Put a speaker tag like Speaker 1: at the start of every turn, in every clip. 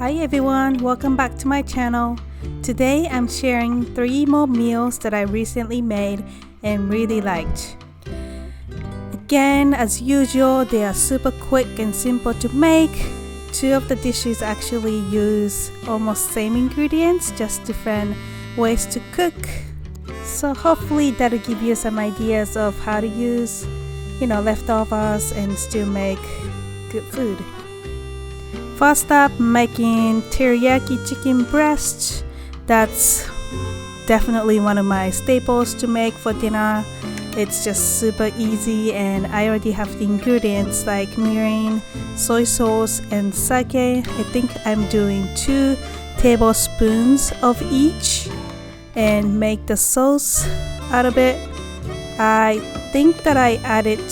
Speaker 1: Hi everyone, welcome back to my channel. Today I'm sharing 3 more meals that I recently made and really liked. Again, as usual, they are super quick and simple to make. 2 of the dishes actually use almost same ingredients, just different ways to cook. So hopefully that'll give you some ideas of how to use, leftovers and still make good food. First up, making teriyaki chicken breast. That's definitely one of my staples to make for dinner. It's just super easy and I already have the ingredients like mirin, soy sauce and sake. I think I'm doing 2 tablespoons of each and make the sauce out of it. I think that I added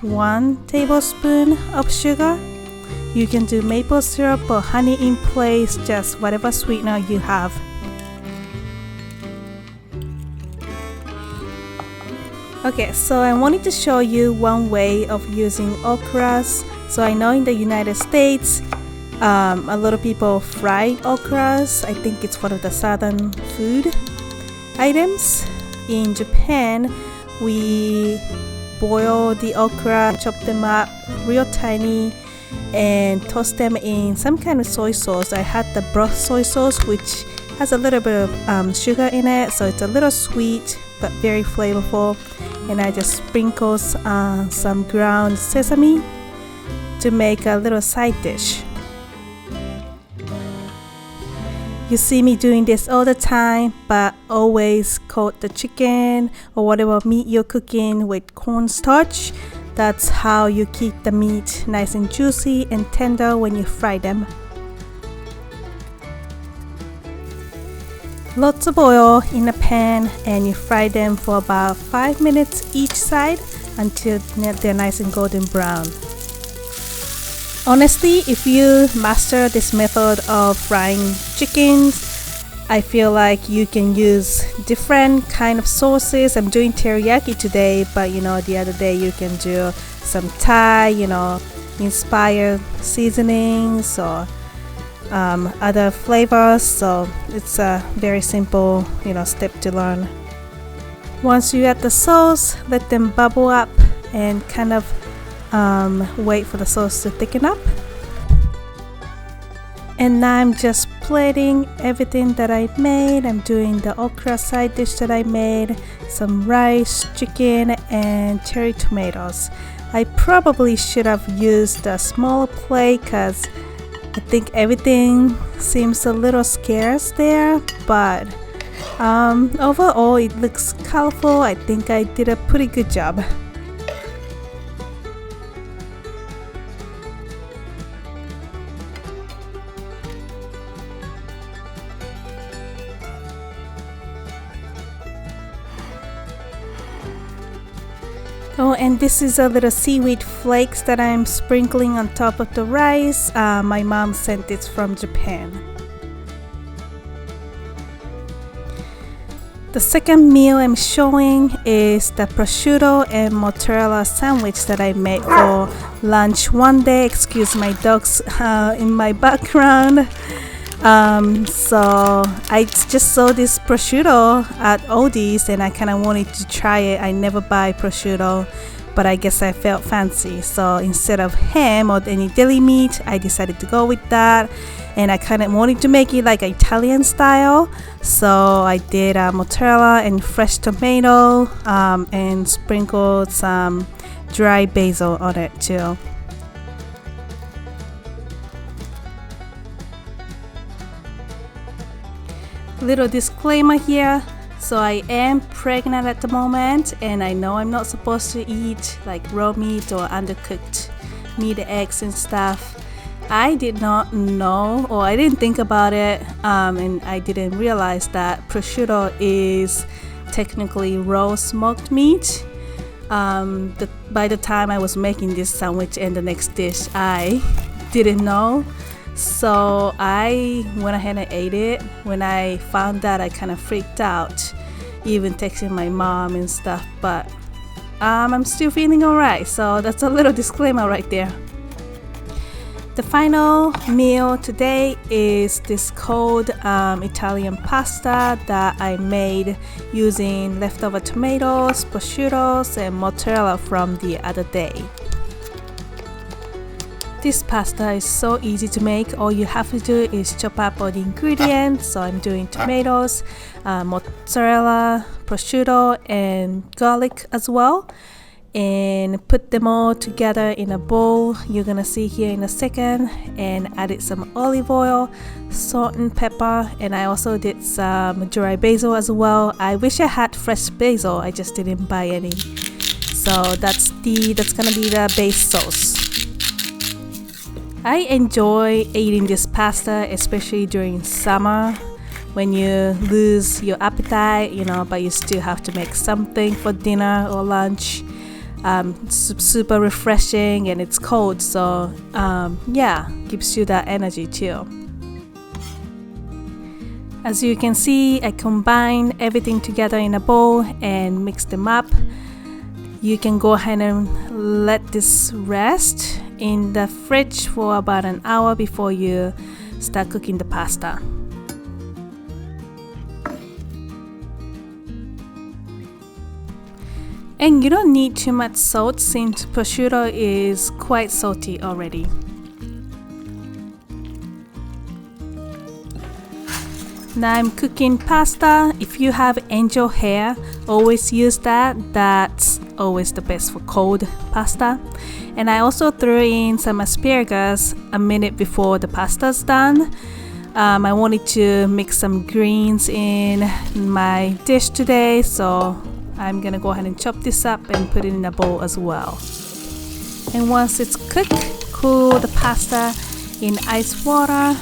Speaker 1: 1 tablespoon of sugar. You can do maple syrup or honey in place, just whatever sweetener you have. Okay, so I wanted to show you one way of using okras. So I know in the United States, a lot of people fry okras. I think it's one of the southern food items. In Japan, we boil the okra, chop them up real tiny, and toast them in some kind of soy sauce. I had the broth soy sauce, which has a little bit of sugar in it, so it's a little sweet but very flavorful. And I just sprinkle some ground sesame to make a little side dish. You see me doing this all the time, but always coat the chicken or whatever meat you're cooking with cornstarch. That's how you keep the meat nice and juicy and tender when you fry them. Lots of oil in a pan and you fry them for about 5 minutes each side until they're nice and golden brown. Honestly, if you master this method of frying chickens, I feel like you can use different kind of sauces. I'm doing teriyaki today, but the other day you can do some Thai, inspired seasonings or other flavors. So it's a very simple, step to learn. Once you add the sauce, let them bubble up and kind of wait for the sauce to thicken up. And now I'm just plating everything that I made. I'm doing the okra side dish that I made, some rice, chicken, and cherry tomatoes. I probably should have used a smaller plate because I think everything seems a little scarce there, but overall it looks colorful. I think I did a pretty good job. Oh, and this is a little seaweed flakes that I'm sprinkling on top of the rice. My mom sent this from Japan. The second meal I'm showing is the prosciutto and mozzarella sandwich that I made for lunch one day. Excuse my dogs in my background. So I just saw this prosciutto at Aldi's and I kind of wanted to try it. I never buy prosciutto, but I guess I felt fancy. So instead of ham or any deli meat, I decided to go with that. And I kind of wanted to make it like Italian style. So I did mozzarella and fresh tomato and sprinkled some dry basil on it too. Little disclaimer here, so I am pregnant at the moment and I know I'm not supposed to eat like raw meat or undercooked meat, eggs and stuff. I did not know, or I didn't think about it, and I didn't realize that prosciutto is technically raw smoked meat. By the time I was making this sandwich and the next dish, I didn't know. So I went ahead and ate it. When I found that, I kind of freaked out, even texting my mom and stuff, but I'm still feeling alright. So that's a little disclaimer right there. The final meal today is this cold Italian pasta that I made using leftover tomatoes, prosciuttos, and mozzarella from the other day. This pasta is so easy to make. All you have to do is chop up all the ingredients. So I'm doing tomatoes, mozzarella, prosciutto, and garlic as well, and put them all together in a bowl. You're gonna see here in a second, and added some olive oil, salt and pepper, and I also did some dry basil as well. I wish I had fresh basil, I just didn't buy any. So that's gonna be the base sauce. I enjoy eating this pasta, especially during summer when you lose your appetite, but you still have to make something for dinner or lunch. Super refreshing, and it's cold, so yeah, gives you that energy too. As you can see, I combine everything together in a bowl and mix them up. You can go ahead and let this rest in the fridge for about an hour before you start cooking the pasta. And you don't need too much salt since prosciutto is quite salty already. Now I'm cooking pasta. If you have angel hair, always use that. That's always the best for cold pasta. And I also threw in some asparagus a minute before the pasta's done. I wanted to mix some greens in my dish today, so I'm gonna go ahead and chop this up and put it in a bowl as well. And once it's cooked, cool the pasta in ice water.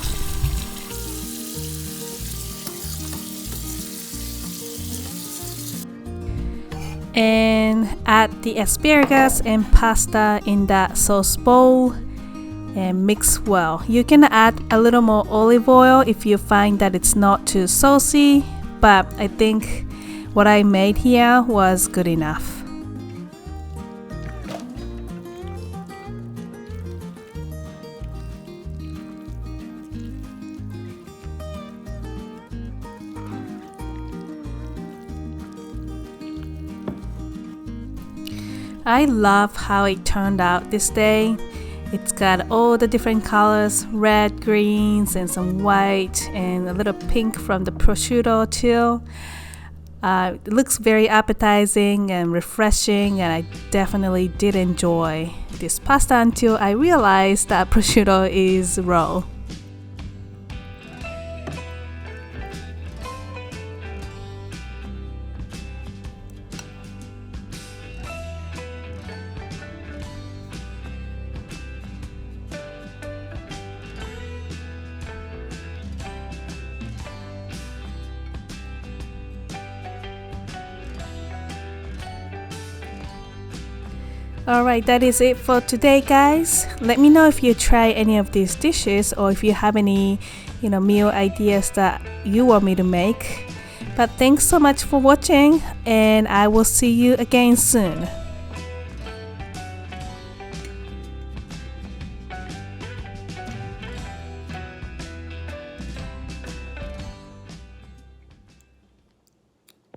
Speaker 1: And add the asparagus and pasta in that sauce bowl and mix well. You can add a little more olive oil if you find that it's not too saucy, but I think what I made here was good enough. I love how it turned out this day. It's got all the different colors, red, greens, and some white, and a little pink from the prosciutto too. It looks very appetizing and refreshing, and I definitely did enjoy this pasta until I realized that prosciutto is raw. Alright, that is it for today, guys. Let me know if you try any of these dishes, or if you have any meal ideas that you want me to make. But thanks so much for watching, and I will see you again soon.